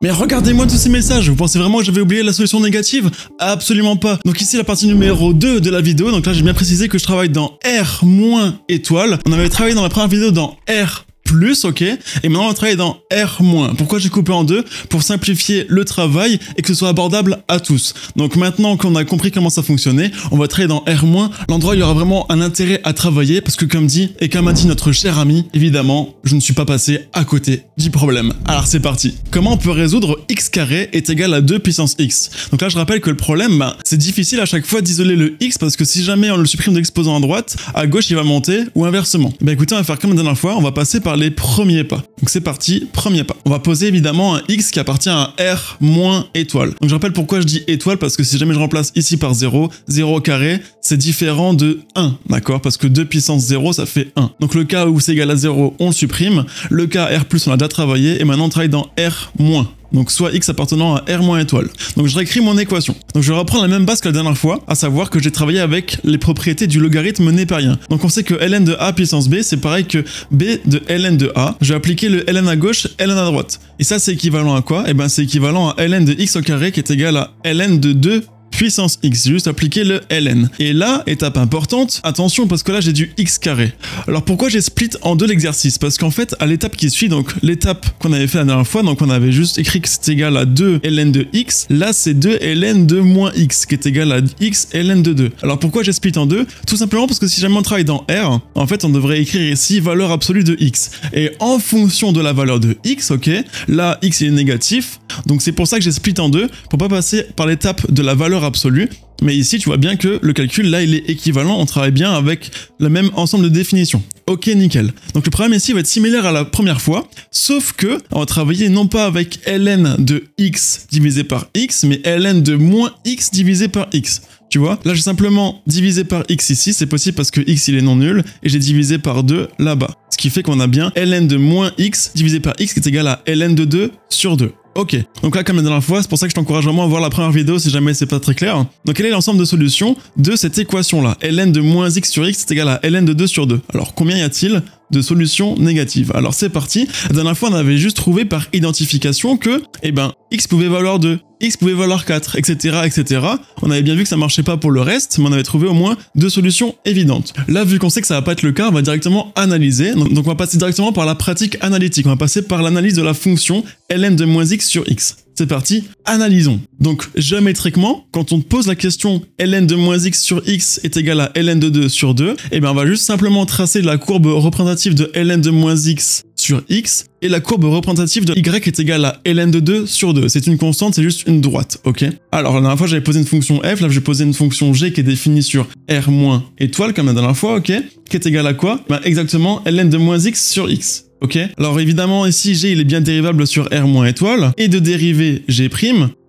Mais regardez-moi tous ces messages, vous pensez vraiment que j'avais oublié la solution négative? Absolument pas. Donc ici la partie numéro 2 de la vidéo, donc là j'ai bien précisé que je travaille dans R- étoile. On avait travaillé dans la première vidéo dans R+, ok, et maintenant on va travailler dans R-. Pourquoi j'ai coupé en deux? Pour simplifier le travail et que ce soit abordable à tous. Donc maintenant qu'on a compris comment ça fonctionnait, on va travailler dans R-, l'endroit où il y aura vraiment un intérêt à travailler, parce que comme dit, et comme a dit notre cher ami, évidemment, je ne suis pas passé à côté du problème. Alors c'est parti. Comment on peut résoudre x carré est égal à 2 puissance x? Donc là je rappelle que le problème, c'est difficile à chaque fois d'isoler le x, parce que si jamais on le supprime de l'exposant à droite, à gauche il va monter, ou inversement. Écoutez, on va faire comme la dernière fois, on va passer par les premiers pas. Donc c'est parti, premier pas. On va poser évidemment un x qui appartient à R- étoile. Donc je rappelle pourquoi je dis étoile, parce que si jamais je remplace ici par 0, 0 au carré, c'est différent de 1, d'accord? Parce que 2 puissance 0, ça fait 1. Donc le cas où c'est égal à 0, on le supprime. Le cas R+, on l'a déjà travaillé, et maintenant on travaille dans R-. Donc soit x appartenant à R- étoile. Donc je réécris mon équation. Donc je vais reprendre la même base que la dernière fois, à savoir que j'ai travaillé avec les propriétés du logarithme népérien. Donc on sait que ln de a puissance b, c'est pareil que b de ln de a. Je vais appliquer le ln à gauche, ln à droite. Et ça c'est équivalent à quoi? Eh ben c'est équivalent à ln de x au carré qui est égal à ln de 2 puissance x, juste appliquer le ln. Et là, étape importante, attention parce que là j'ai du x carré. Alors pourquoi j'ai split en deux l'exercice? Parce qu'en fait, à l'étape qui suit, donc l'étape qu'on avait fait la dernière fois, donc on avait juste écrit que c'est égal à 2 ln de x, là c'est 2 ln de moins x, qui est égal à x ln de 2. Alors pourquoi j'ai split en deux? Tout simplement parce que si jamais on travaille dans R, en fait on devrait écrire ici valeur absolue de x. Et en fonction de la valeur de x, ok, là x est négatif, donc c'est pour ça que j'ai split en deux, pour pas passer par l'étape de la valeur absolue. Mais ici, tu vois bien que le calcul, là, il est équivalent, on travaille bien avec le même ensemble de définitions. Ok, nickel. Donc le problème ici va être similaire à la première fois, sauf que on va travailler non pas avec ln de x divisé par x, mais ln de moins x divisé par x. Tu vois, là j'ai simplement divisé par x ici, c'est possible parce que x il est non nul, et j'ai divisé par 2 là-bas. Ce qui fait qu'on a bien ln de moins x divisé par x qui est égal à ln de 2 sur 2. Ok, donc là comme la dernière fois, c'est pour ça que je t'encourage vraiment à voir la première vidéo si jamais c'est pas très clair. Donc quel est l'ensemble de solutions de cette équation là? Ln de moins x sur x est égal à ln de 2 sur 2. Alors combien y a-t-il de solutions négatives? Alors c'est parti, la dernière fois on avait juste trouvé par identification que, eh ben, x pouvait valoir 2, x pouvait valoir 4, etc., etc. On avait bien vu que ça marchait pas pour le reste, mais on avait trouvé au moins deux solutions évidentes. Là, vu qu'on sait que ça va pas être le cas, on va directement analyser. Donc on va passer directement par la pratique analytique, on va passer par l'analyse de la fonction ln de moins x sur x. C'est parti, analysons. Donc, géométriquement, quand on te pose la question ln de moins x sur x est égal à ln de 2 sur 2, eh bien on va juste simplement tracer la courbe représentative de ln de moins x sur x, et la courbe représentative de y est égale à ln de 2 sur 2. C'est une constante, c'est juste une droite, ok? Alors, la dernière fois, j'avais posé une fonction f, là, je vais poser une fonction g qui est définie sur R- étoile, comme la dernière fois, ok? Qui est égale à quoi? Ben, exactement, ln de moins x sur x. Ok, alors évidemment ici g il est bien dérivable sur R- étoile, et de dériver g',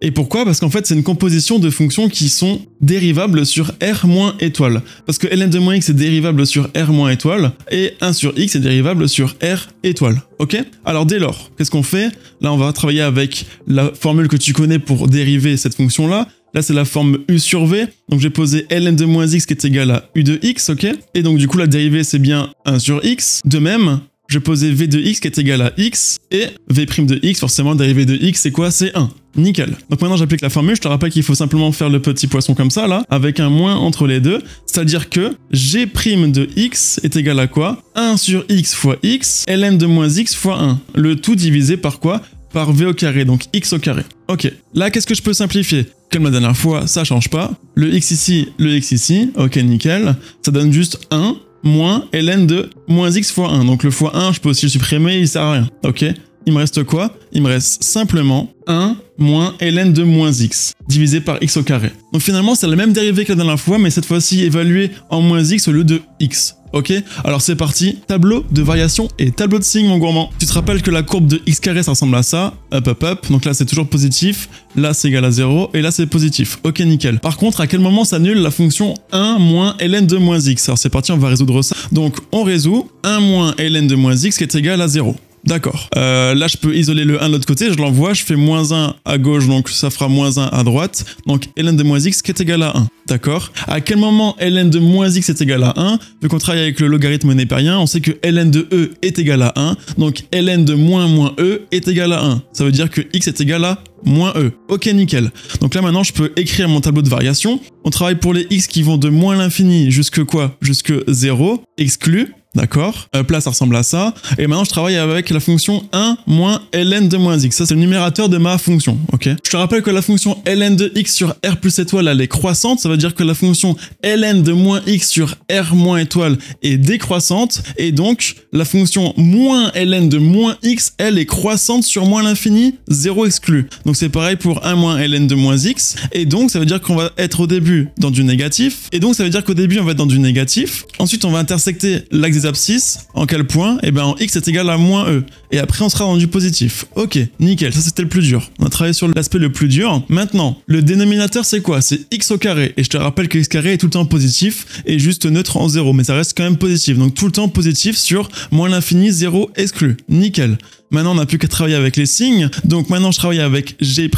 et pourquoi? Parce qu'en fait c'est une composition de fonctions qui sont dérivables sur R- étoile, parce que ln de moins x est dérivable sur R- étoile, et 1 sur x est dérivable sur R étoile, ok? Alors dès lors, qu'est-ce qu'on fait? Là on va travailler avec la formule que tu connais pour dériver cette fonction là. Là, c'est la forme u sur v, donc j'ai posé ln de moins x qui est égal à u de x, ok? Et donc du coup la dérivée c'est bien 1 sur x, de même, je posais v de x qui est égal à x, et v' de x, forcément, dérivée de x, c'est quoi? C'est 1. Nickel. Donc maintenant j'applique la formule, je te rappelle qu'il faut simplement faire le petit poisson comme ça, là, avec un moins entre les deux, c'est-à-dire que g' de x est égal à quoi? 1 sur x fois x, ln de moins x fois 1. Le tout divisé par quoi? Par v au carré, donc x au carré. Ok. Là, qu'est-ce que je peux simplifier? Comme la dernière fois, ça change pas. Le x ici, ok, nickel. Ça donne juste 1 moins ln de moins x fois 1. Donc le fois 1, je peux aussi le supprimer, il sert à rien. Ok, il me reste quoi? Il me reste simplement 1 moins ln de moins x, divisé par x au carré. Donc finalement, c'est la même dérivée que la dernière fois, mais cette fois-ci évaluée en moins x au lieu de x. Ok, alors c'est parti, tableau de variation et tableau de signes mon gourmand. Tu te rappelles que la courbe de x carré ça ressemble à ça, hop, donc là c'est toujours positif, là c'est égal à 0, et là c'est positif, ok nickel. Par contre, à quel moment s'annule la fonction 1 moins ln de moins x? Alors c'est parti, on va résoudre ça. Donc on résout 1 moins ln de moins x qui est égal à 0. D'accord. Là, je peux isoler le 1 de l'autre côté, je l'envoie, je fais moins 1 à gauche, donc ça fera moins 1 à droite. Donc ln de moins x qui est égal à 1. D'accord. À quel moment ln de moins x est égal à 1? Vu qu'on travaille avec le logarithme népérien, on sait que ln de e est égal à 1. Donc ln de moins e est égal à 1. Ça veut dire que x est égal à moins e. Ok, nickel. Donc là, maintenant, je peux écrire mon tableau de variation. On travaille pour les x qui vont de moins l'infini jusque quoi? Jusque 0, exclu. D'accord. Là, ça ressemble à ça. Et maintenant, je travaille avec la fonction 1 moins ln de moins x. Ça, c'est le numérateur de ma fonction. Ok. Je te rappelle que la fonction ln de x sur r plus étoile, elle est croissante. Ça veut dire que la fonction ln de moins x sur r moins étoile est décroissante. Et donc, la fonction moins ln de moins x, elle est croissante sur moins l'infini, 0 exclu. Donc, c'est pareil pour 1 moins ln de moins x. Et donc, ça veut dire qu'on va être au début dans du négatif. Et donc, ça veut dire qu'au début, on va être dans du négatif. Ensuite, on va intersecter l'axe des abscisses. En quel point? Eh ben en x est égal à moins e. Et après on sera dans du positif. Ok, nickel, ça c'était le plus dur. On a travaillé sur l'aspect le plus dur. Maintenant, le dénominateur c'est quoi? C'est x au carré. Et je te rappelle que x carré est tout le temps positif et juste neutre en 0. Mais ça reste quand même positif. Donc tout le temps positif sur moins l'infini, 0 exclu. Nickel. Maintenant, on n'a plus qu'à travailler avec les signes. Donc maintenant, je travaille avec g'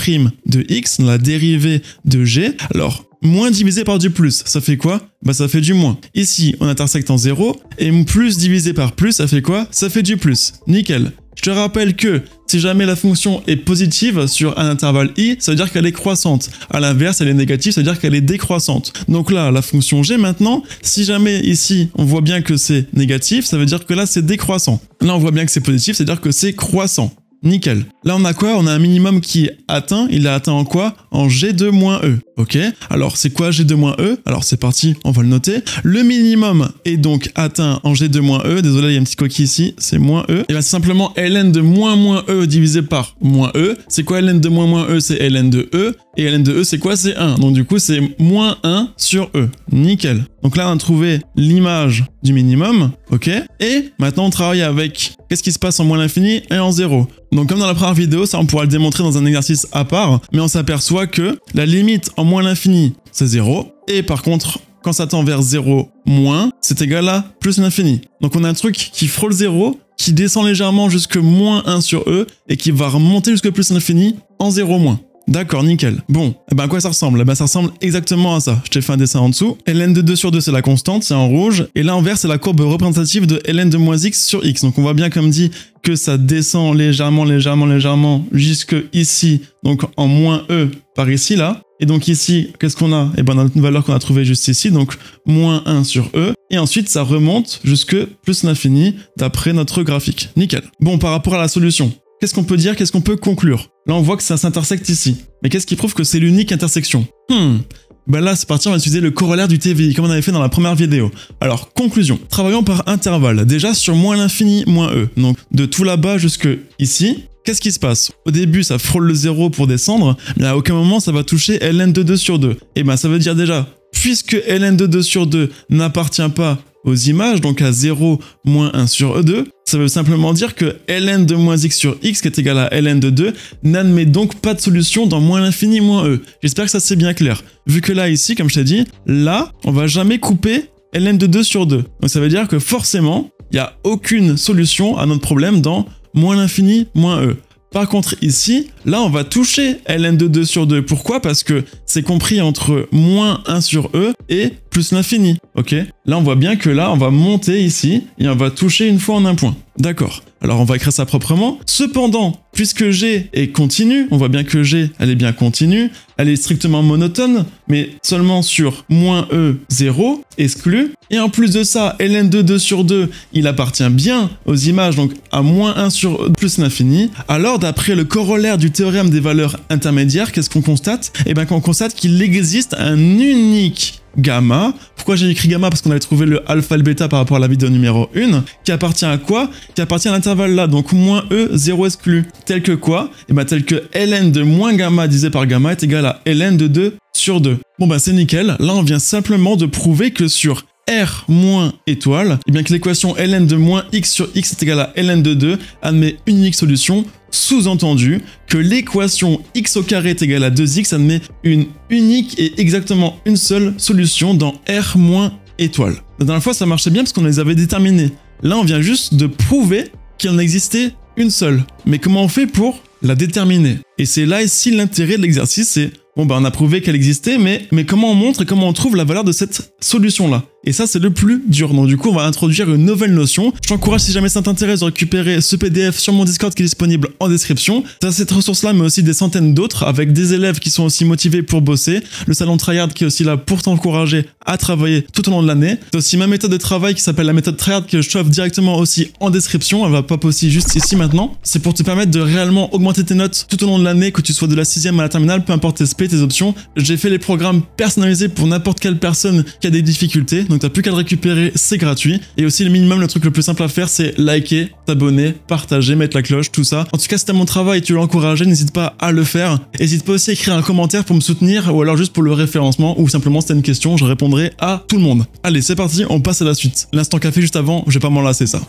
de x, la dérivée de g. Alors, moins divisé par du plus, ça fait quoi? Bah ça fait du moins. Ici, on intersecte en 0, et plus divisé par plus, ça fait quoi? Ça fait du plus. Nickel. Je te rappelle que si jamais la fonction est positive sur un intervalle i, ça veut dire qu'elle est croissante. À l'inverse, elle est négative, ça veut dire qu'elle est décroissante. Donc là, la fonction g maintenant, si jamais ici, on voit bien que c'est négatif, ça veut dire que là, c'est décroissant. Là, on voit bien que c'est positif, c'est-à-dire que c'est croissant. Nickel. Là, on a quoi? On a un minimum qui est atteint. Il est atteint en quoi? En g2 moins e. Ok. Alors, c'est quoi g2 moins e? Alors, c'est parti. On va le noter. Le minimum est donc atteint en g2 moins e. Désolé, il y a un petit coquille ici. C'est moins e. Et bien, c'est simplement ln de moins e divisé par moins e. C'est quoi ln de moins e? C'est ln de e. Et ln de e, c'est quoi? C'est 1. Donc, du coup, c'est moins 1 sur e. Nickel. Donc là, on a trouvé l'image du minimum. Ok. Et maintenant, on travaille avec qu'est-ce qui se passe en moins l'infini et en 0. Donc comme dans la première vidéo, ça on pourra le démontrer dans un exercice à part, mais on s'aperçoit que la limite en moins l'infini, c'est 0, et par contre, quand ça tend vers 0 moins, c'est égal à plus l'infini. Donc on a un truc qui frôle 0, qui descend légèrement jusque moins 1 sur e, et qui va remonter jusque plus l'infini en 0 moins. D'accord, nickel. Bon, et ben à quoi ça ressemble? Ben ça ressemble exactement à ça. Je t'ai fait un dessin en dessous. ln de 2 sur 2 c'est la constante, c'est en rouge. Et là en vert c'est la courbe représentative de ln de moins x sur x. Donc on voit bien comme dit que ça descend légèrement jusque ici. Donc en moins e par ici là. Et donc ici, qu'est-ce qu'on a? Et ben on a une valeur qu'on a trouvée juste ici, donc moins 1 sur e. Et ensuite ça remonte jusque plus l'infini d'après notre graphique. Nickel. Bon, par rapport à la solution. Qu'est-ce qu'on peut dire? Qu'est-ce qu'on peut conclure? Là, on voit que ça s'intersecte ici. Mais qu'est-ce qui prouve que c'est l'unique intersection? Ben là, c'est parti, on va utiliser le corollaire du TVI, comme on avait fait dans la première vidéo. Alors, conclusion. Travaillons par intervalle. Déjà sur moins l'infini, moins e. Donc, de tout là-bas jusque ici. Qu'est-ce qui se passe? Au début, ça frôle le 0 pour descendre, mais à aucun moment, ça va toucher ln de 2 sur 2. Et ben, ça veut dire déjà, puisque ln de 2 sur 2 n'appartient pas aux images, donc à 0 moins 1 sur E2, ça veut simplement dire que ln de moins x sur x, qui est égal à ln de 2, n'admet donc pas de solution dans moins l'infini moins e. J'espère que ça c'est bien clair. Vu que là, ici, comme je t'ai dit, là, on va jamais couper ln de 2 sur 2. Donc ça veut dire que forcément, il n'y a aucune solution à notre problème dans moins l'infini moins e. Par contre ici, là on va toucher ln de 2 sur 2. Pourquoi? Parce que c'est compris entre moins 1 sur e et plus l'infini. Ok? Là on voit bien que là on va monter ici et on va toucher une fois en un point. D'accord. Alors on va écrire ça proprement. Cependant, puisque G est continue, on voit bien que G elle est bien continue, elle est strictement monotone, mais seulement sur moins E 0, exclu. Et en plus de ça, ln de 2 sur 2, il appartient bien aux images, donc à moins 1 sur E plus l'infini. Alors d'après le corollaire du théorème des valeurs intermédiaires, qu'est-ce qu'on constate? Eh bien qu'on constate qu'il existe un unique gamma. Pourquoi j'ai écrit gamma? Parce qu'on avait trouvé le alpha et le bêta par rapport à la vidéo numéro 1, qui appartient à quoi? Qui appartient à l'intervalle là, donc moins E 0 exclu. Tel que quoi? Et bien tel que ln de moins gamma divisé par gamma est égal à ln de 2 sur 2. Bon ben c'est nickel, là on vient simplement de prouver que sur R moins étoile, et bien que l'équation ln de moins x sur x est égale à ln de 2 admet une unique solution, sous-entendu que l'équation x au carré est égale à 2x admet une unique et exactement une seule solution dans R moins étoile. La dernière fois ça marchait bien parce qu'on les avait déterminés. Là on vient juste de prouver qu'il en existait une seule. Mais comment on fait pour la déterminer? Et c'est là ici l'intérêt de l'exercice, c'est bon bah on a prouvé qu'elle existait, mais comment on montre et comment on trouve la valeur de cette solution-là? Et ça c'est le plus dur. Donc du coup on va introduire une nouvelle notion. Je t'encourage, si jamais ça t'intéresse, de récupérer ce PDF sur mon Discord qui est disponible en description. T'as cette ressource-là, mais aussi des centaines d'autres, avec des élèves qui sont aussi motivés pour bosser, le salon Tryhard qui est aussi là pour t'encourager à travailler tout au long de l'année. T'as aussi ma méthode de travail qui s'appelle la méthode Tryhard, que je t'offre directement aussi en description. Elle va pop aussi juste ici maintenant. C'est pour te permettre de réellement augmenter tes notes tout au long de l'année, que tu sois de la 6e à la terminale, peu importe tes spé, tes options. J'ai fait les programmes personnalisés pour n'importe quelle personne qui a des difficultés, donc t'as plus qu'à le récupérer, c'est gratuit. Et aussi le minimum, le truc le plus simple à faire, c'est liker, t'abonner, partager, mettre la cloche, tout ça. En tout cas, si t'aimes mon travail et tu veux l'encourager, n'hésite pas à le faire. N'hésite pas aussi à écrire un commentaire pour me soutenir, ou alors juste pour le référencement, ou simplement si t'as une question, je répondrai à tout le monde. Allez, c'est parti, on passe à la suite. L'instant café juste avant, je vais pas m'en lasser ça.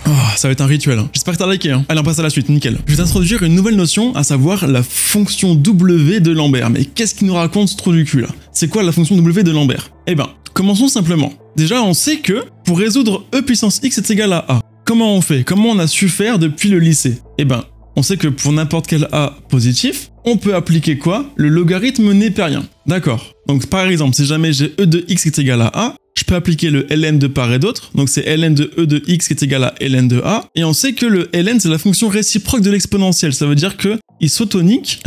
Oh, ça va être un rituel. J'espère que t'as liké. Allez, on passe à la suite, nickel. Je vais t'introduire une nouvelle notion, à savoir la fonction W de Lambert. Mais qu'est-ce qui nous raconte ce trou du cul là? C'est quoi la fonction W de Lambert? Eh ben, commençons simplement. Déjà, on sait que pour résoudre E puissance X est égal à A. Comment on fait? Comment on a su faire depuis le lycée? Eh ben, on sait que pour n'importe quel A positif, on peut appliquer quoi? Le logarithme népérien. D'accord. Donc par exemple, si jamais j'ai E de X qui est égal à A, je peux appliquer le ln de part et d'autre, donc c'est ln de E de X qui est égal à ln de A, et on sait que le ln c'est la fonction réciproque de l'exponentielle, ça veut dire que il s'autonique,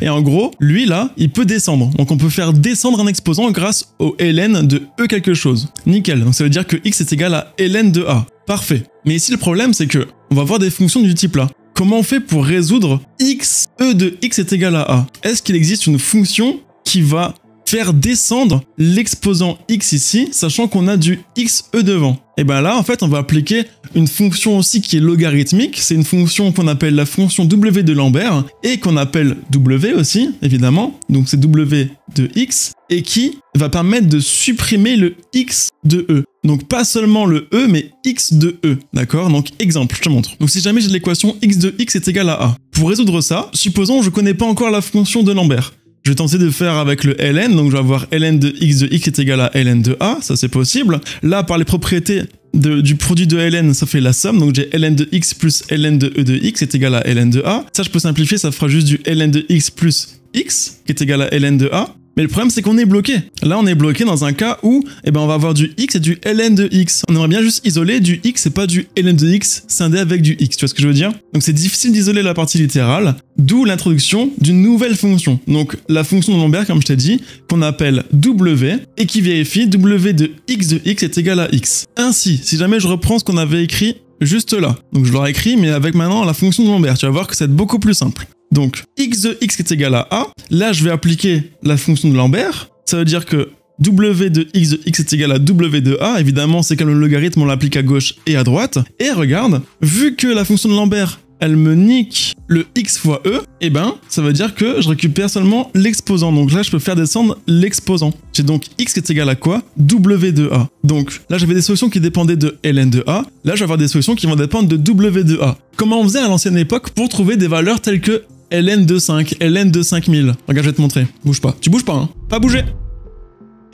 et en gros, lui là, il peut descendre, donc on peut faire descendre un exposant grâce au ln de E quelque chose. Nickel, donc ça veut dire que X est égal à ln de A. Parfait. Mais ici le problème c'est que, on va voir des fonctions du type là. Comment on fait pour résoudre X, E de X est égal à A? Est-ce qu'il existe une fonction qui va faire descendre l'exposant X ici, sachant qu'on a du XE devant? Et bien là, en fait, on va appliquer une fonction aussi qui est logarithmique. C'est une fonction qu'on appelle la fonction W de Lambert, et qu'on appelle W aussi, évidemment. Donc c'est W de X, et qui va permettre de supprimer le X de E. Donc pas seulement le E, mais X de E, d'accord? Donc exemple, je te montre. Donc si jamais j'ai l'équation X de X est égal à A. Pour résoudre ça, supposons que je connais pas encore la fonction de Lambert. Je vais tenter de faire avec le ln, donc je vais avoir ln de x est égal à ln de a, ça c'est possible. Là, par les propriétés du produit de ln, ça fait la somme, donc j'ai ln de x plus ln de e de x est égal à ln de a. Ça, je peux simplifier, ça fera juste du ln de x plus x qui est égal à ln de a. Mais le problème, c'est qu'on est bloqué. Là, on est bloqué dans un cas où on va avoir du x et du ln de x. On aimerait bien juste isoler du x et pas du ln de x scindé avec du x. Tu vois ce que je veux dire? Donc, c'est difficile d'isoler la partie littérale, d'où l'introduction d'une nouvelle fonction. Donc, la fonction de Lambert, comme je t'ai dit, qu'on appelle w et qui vérifie w de x est égal à x. Ainsi, si jamais je reprends ce qu'on avait écrit juste là, donc je l'aurais écrit, mais avec maintenant la fonction de Lambert, tu vas voir que c'est beaucoup plus simple. Donc, x de x est égal à a. Là, je vais appliquer la fonction de Lambert. Ça veut dire que w de x est égal à w de a. Évidemment, c'est comme le logarithme, on l'applique à gauche et à droite. Et regarde, vu que la fonction de Lambert, elle me nique le x fois e, et ben, ça veut dire que je récupère seulement l'exposant. Donc là, je peux faire descendre l'exposant. J'ai donc x qui est égal à quoi? W de a. Donc là, j'avais des solutions qui dépendaient de ln de a. Là, je vais avoir des solutions qui vont dépendre de w de a. Comment on faisait à l'ancienne époque pour trouver des valeurs telles que ln de 5, ln de 5000. Regarde, je vais te montrer. Bouge pas. Tu bouges pas, hein? Pas bouger.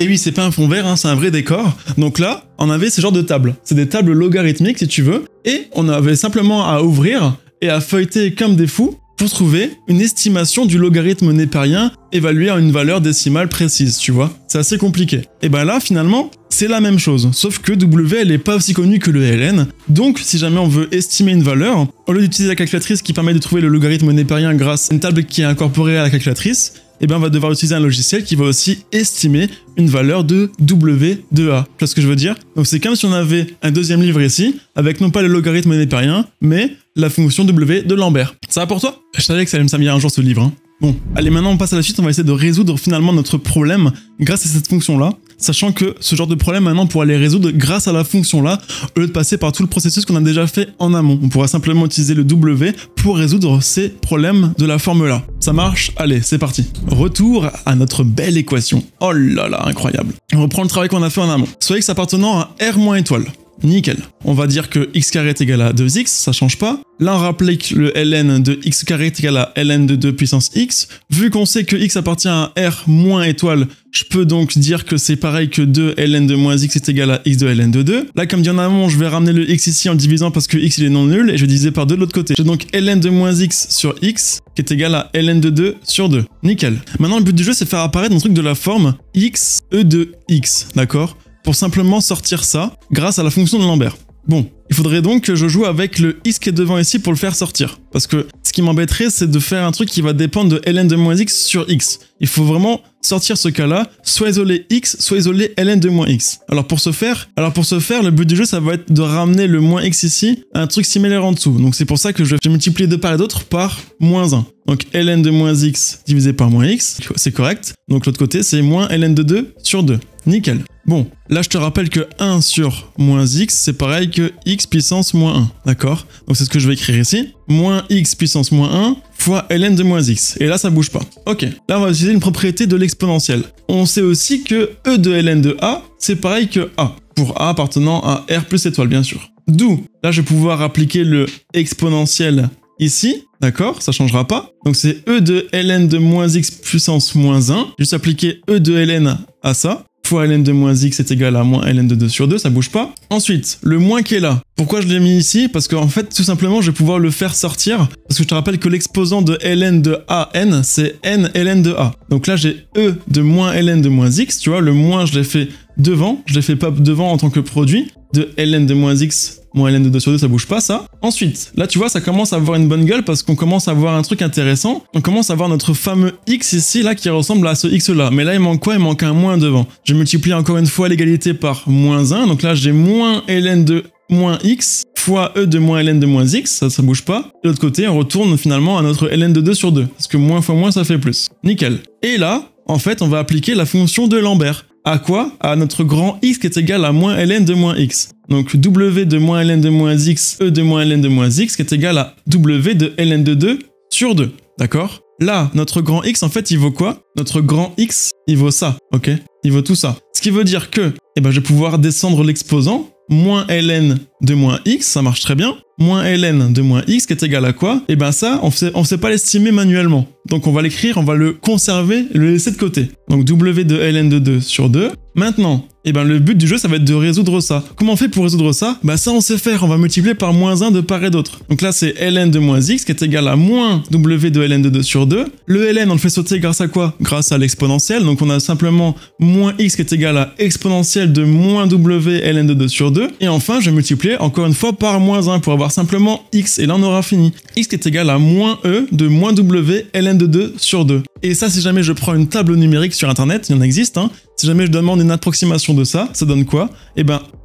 Et oui, c'est pas un fond vert, hein, c'est un vrai décor. Donc là, on avait ce genre de tables. C'est des tables logarithmiques, si tu veux. Et on avait simplement à ouvrir et à feuilleter comme des fous pour trouver une estimation du logarithme népérien évalué à une valeur décimale précise, tu vois. C'est assez compliqué. Et ben là, finalement, c'est la même chose, sauf que W, elle est pas aussi connue que le ln. Donc, si jamais on veut estimer une valeur, au lieu d'utiliser la calculatrice qui permet de trouver le logarithme népérien grâce à une table qui est incorporée à la calculatrice, et bien on va devoir utiliser un logiciel qui va aussi estimer une valeur de W de A. Tu vois ce que je veux dire? Donc c'est comme si on avait un deuxième livre ici, avec non pas le logarithme népérien, mais la fonction W de Lambert. Ça va pour toi? Je savais que ça allait me servir un jour ce livre, hein. Bon, allez, maintenant on passe à la suite, on va essayer de résoudre finalement notre problème grâce à cette fonction-là, sachant que ce genre de problème maintenant on pourra les résoudre grâce à la fonction-là, au lieu de passer par tout le processus qu'on a déjà fait en amont. On pourra simplement utiliser le W pour résoudre ces problèmes de la forme-là. Ça marche? Allez, c'est parti. Retour à notre belle équation. Oh là là, incroyable. On reprend le travail qu'on a fait en amont. Soit x appartenant à R moins étoile. Nickel. On va dire que x carré est égal à 2x, ça change pas. Là, on rapplique le ln de x carré est égal à ln de 2 puissance x. Vu qu'on sait que x appartient à R moins étoile, je peux donc dire que c'est pareil que 2 ln de moins x est égal à x de ln de 2. Là, comme dit en amont, je vais ramener le x ici en le divisant parce que x il est non nul et je vais diviser par 2 de l'autre côté. J'ai donc ln de moins x sur x qui est égal à ln de 2 sur 2. Nickel. Maintenant, le but du jeu, c'est faire apparaître un truc de la forme x e de x, d'accord? Pour simplement sortir ça grâce à la fonction de Lambert. Bon, il faudrait donc que je joue avec le x qui est devant ici pour le faire sortir. Parce que ce qui m'embêterait, c'est de faire un truc qui va dépendre de ln de moins x sur x. Il faut vraiment sortir ce cas-là, soit isoler x, soit isoler ln de moins x. Alors pour ce faire, le but du jeu, ça va être de ramener le moins x ici à un truc similaire en dessous. Donc c'est pour ça que je vais multiplier de part et d'autre par moins 1. Donc ln de moins x divisé par moins x, c'est correct. Donc l'autre côté, c'est moins ln de 2 sur 2. Nickel. Bon, là je te rappelle que 1 sur moins x, c'est pareil que x puissance moins 1, d'accord? Donc c'est ce que je vais écrire ici. Moins x puissance moins 1 fois ln de moins x. Et là, ça bouge pas. Ok, là on va utiliser une propriété de l'exponentielle. On sait aussi que e de ln de a, c'est pareil que a, pour a appartenant à r plus étoile, bien sûr. D'où, là je vais pouvoir appliquer le exponentiel ici, d'accord? Ça changera pas. Donc c'est e de ln de moins x puissance moins 1. Juste appliquer e de ln à ça. Fois ln de moins x est égal à moins ln de 2 sur 2, ça bouge pas. Ensuite, le moins qui est là. Pourquoi je l'ai mis ici? Parce qu'en fait, tout simplement, je vais pouvoir le faire sortir. Parce que je te rappelle que l'exposant de ln de a n, c'est n ln de a. Donc là, j'ai e de moins ln de moins x, tu vois, le moins, je l'ai fait devant. Je l'ai fait pas devant en tant que produit. De ln de moins x, moins ln de 2 sur 2, ça bouge pas, ça. Ensuite, là, tu vois, ça commence à avoir une bonne gueule parce qu'on commence à voir un truc intéressant. On commence à voir notre fameux x ici, là, qui ressemble à ce x-là. Mais là, il manque quoi? Il manque un moins devant. Je multiplie encore une fois l'égalité par moins 1. Donc là, j'ai moins ln de moins x fois e de moins ln de moins x, ça bouge pas. De l'autre côté, on retourne finalement à notre ln de 2 sur 2. Parce que moins fois moins, ça fait plus. Nickel. Et là, en fait, on va appliquer la fonction de Lambert. À quoi? À notre grand x qui est égal à moins ln de moins x. Donc w de moins ln de moins x, e de moins ln de moins x qui est égal à w de ln de 2 sur 2. D'accord? Là, notre grand x, en fait, il vaut quoi? Notre grand x, il vaut ça, ok? Il vaut tout ça. Ce qui veut dire que, je vais pouvoir descendre l'exposant, moins ln de moins x, ça marche très bien. Moins ln de moins x qui est égal à quoi? Ça, on sait pas l'estimer manuellement. Donc on va l'écrire, on va le conserver, le laisser de côté. Donc w de ln de 2 sur 2. Maintenant, le but du jeu, ça va être de résoudre ça. Comment on fait pour résoudre ça? Ça, on sait faire, on va multiplier par moins 1 de part et d'autre. Donc là, c'est ln de moins x qui est égal à moins w de ln de 2 sur 2. Le ln, on le fait sauter grâce à quoi? Grâce à l'exponentielle. Donc on a simplement moins x qui est égal à exponentielle de moins w ln de 2 sur 2. Et enfin, je vais multiplier encore une fois par moins 1 pour avoir simplement x. Et là, on aura fini. X qui est égal à moins e de moins w ln de 2 sur 2. Et ça, si jamais je prends une table numérique sur Internet, il y en existe, hein. Si jamais je demande une approximation de ça, ça donne quoi?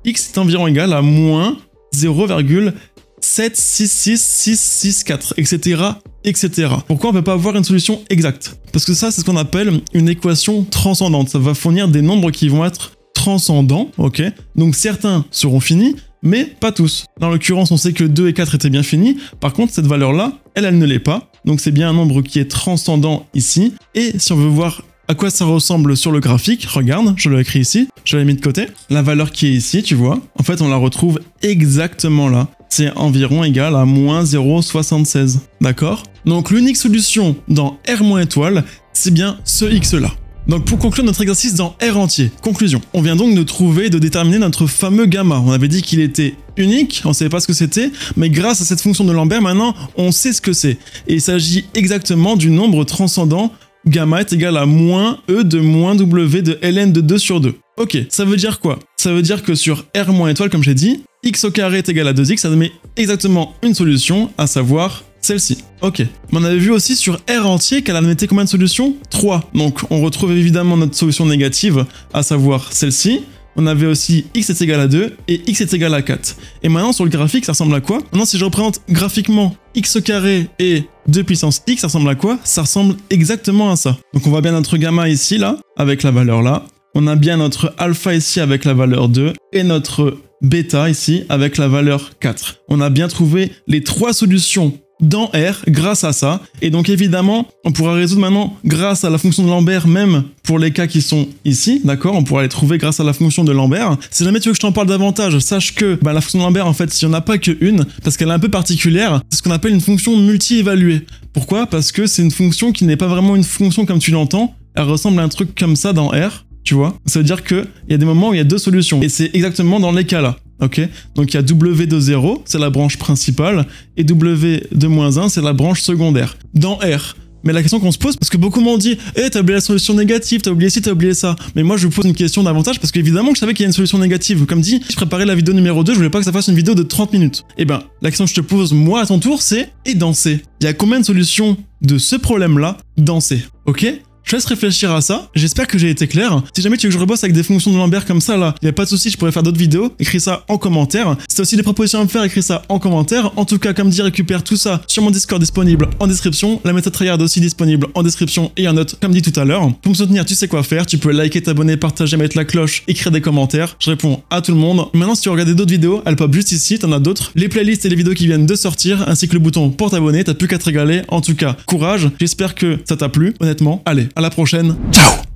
X est environ égal à moins 0,766664, etc., etc. Pourquoi on ne peut pas avoir une solution exacte? Parce que ça, c'est ce qu'on appelle une équation transcendante. Ça va fournir des nombres qui vont être transcendants, ok? Donc certains seront finis, mais pas tous. Dans l'occurrence, on sait que 2 et 4 étaient bien finis. Par contre, cette valeur-là, elle ne l'est pas. Donc c'est bien un nombre qui est transcendant ici. Et si on veut voir à quoi ça ressemble sur le graphique, regarde, je l'ai écrit ici, je l'ai mis de côté. La valeur qui est ici, tu vois, en fait, on la retrouve exactement là. C'est environ égal à moins 0,76. D'accord? Donc l'unique solution dans R- étoile, c'est bien ce X-là. Donc pour conclure notre exercice dans R entier, conclusion. On vient donc de trouver et de déterminer notre fameux gamma. On avait dit qu'il était unique, on ne savait pas ce que c'était, mais grâce à cette fonction de Lambert, maintenant, on sait ce que c'est. Et il s'agit exactement du nombre transcendant gamma est égal à moins e de moins w de ln de 2 sur 2. Ok, ça veut dire quoi? Ça veut dire que sur R- étoile, comme j'ai dit, x au carré est égal à 2x, ça donne exactement une solution, à savoir celle-ci. Ok. On avait vu aussi sur R entier qu'elle admettait combien de solutions? 3. Donc on retrouve évidemment notre solution négative, à savoir celle-ci. On avait aussi x est égal à 2 et x est égal à 4. Et maintenant sur le graphique, ça ressemble à quoi? Maintenant si je représente graphiquement x au carré et 2 puissance x, ça ressemble à quoi? Ça ressemble exactement à ça. Donc on voit bien notre gamma ici, là, avec la valeur là. On a bien notre alpha ici avec la valeur 2 et notre bêta ici avec la valeur 4. On a bien trouvé les 3 solutions dans R grâce à ça. Et donc évidemment, on pourra résoudre maintenant grâce à la fonction de Lambert, même pour les cas qui sont ici, d'accord? On pourra les trouver grâce à la fonction de Lambert. Si jamais tu veux que je t'en parle davantage, sache que la fonction de Lambert, en fait, il n'y en a pas qu'une, parce qu'elle est un peu particulière, c'est ce qu'on appelle une fonction multi-évaluée. Pourquoi? Parce que c'est une fonction qui n'est pas vraiment une fonction comme tu l'entends. elle ressemble à un truc comme ça dans R, tu vois. Ça veut dire qu'il y a des moments où il y a deux solutions. Et c'est exactement dans les cas là. Ok, donc il y a W de 0, c'est la branche principale, et W de -1, c'est la branche secondaire. Dans R. Mais la question qu'on se pose, parce que beaucoup m'ont dit « Eh, t'as oublié la solution négative, t'as oublié ci, t'as oublié ça. » Mais moi, je vous pose une question davantage, parce qu'évidemment que je savais qu'il y a une solution négative. Comme dit, je préparais la vidéo numéro 2, je voulais pas que ça fasse une vidéo de 30 minutes. Et ben, la question que je te pose, moi, à ton tour, c'est « Et dans C ?» Il y a combien de solutions de ce problème-là dans C? Ok? Je laisse réfléchir à ça, j'espère que j'ai été clair. Si jamais tu veux que je rebosse avec des fonctions de Lambert comme ça là, y a pas de souci, je pourrais faire d'autres vidéos, écris ça en commentaire. Si t'as aussi des propositions à me faire, écris ça en commentaire. En tout cas, comme dit, récupère tout ça sur mon Discord disponible en description, la méthode Tryhard aussi disponible en description et en note comme dit tout à l'heure. Pour me soutenir, tu sais quoi faire, tu peux liker, t'abonner, partager, mettre la cloche, écrire des commentaires, je réponds à tout le monde. Maintenant, si tu veux regarder d'autres vidéos, elles pop juste ici, t'en as d'autres. Les playlists et les vidéos qui viennent de sortir, ainsi que le bouton pour t'abonner, t'as plus qu'à te régaler. En tout cas, courage, j'espère que ça t'a plu, honnêtement. Allez, à la prochaine. Ciao!